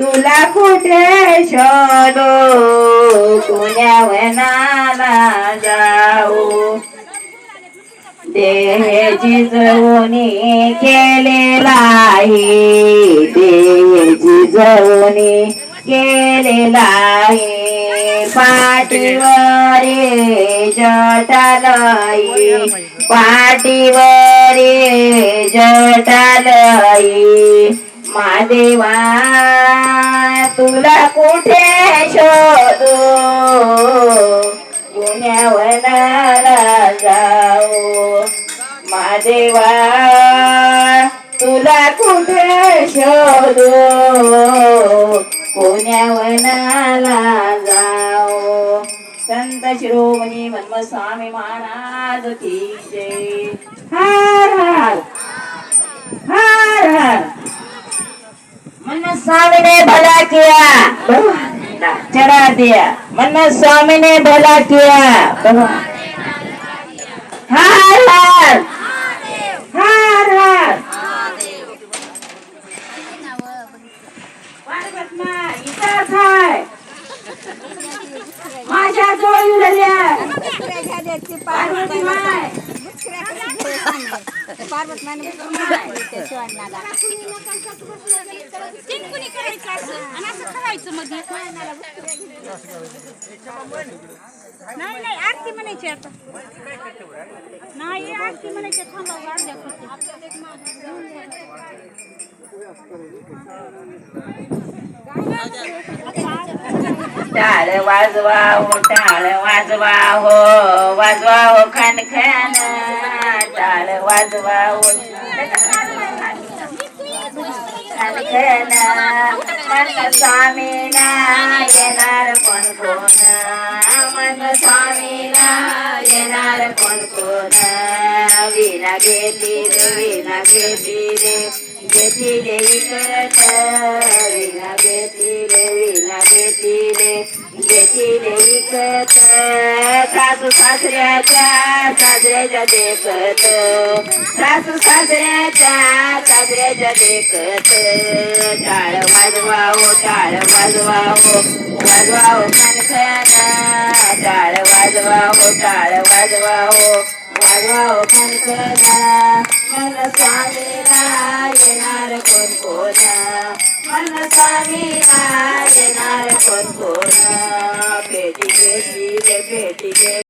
तुला कुठे शोधू कुण्या वनाला जाऊ देह जवणी केलेला आहे देह जवणी केलेला आहे पाठीवरी जटालई पाठीवरी जटालई महादेवा तुला कुठे शोधू पुण्यवनाला जाऊ महादेवा तुला कुठे शोधू पुण्यवनाला जाऊ संत शिरोमणी मन्म स्वामी महाराज की जय हर हर हर हर मन्म स्वामी ने भला किया चढ़ा दिया मन्म स्वामी ने भला किया हर हर हर हर माझ्या डोळी झाल्या पार्वती माय पार्वती माय नाही नाही आरती म्हणायची आता नाही आरती म्हणायची थांबा टाळ वाजवा हो टाळ वाजवा हो खान खान टाळ वाजवा हो खान खान मन स्वामीला येणार कोण कोण मन स्वामीला येणार कोण कोण विना घेतली रे घेतली रे विकत विना घेतली रे विकत सासू सासऱ्याच्या सासऱ्याच्या देखत सासू सासऱ्याच्या सासऱ्याच्या देखत टाळ वाजवाओ खान खान टाळ वाजवाओ खान खान मन स्वामीला येणार कोण कोण मन स्वामीला येणार कोण कोण पेटी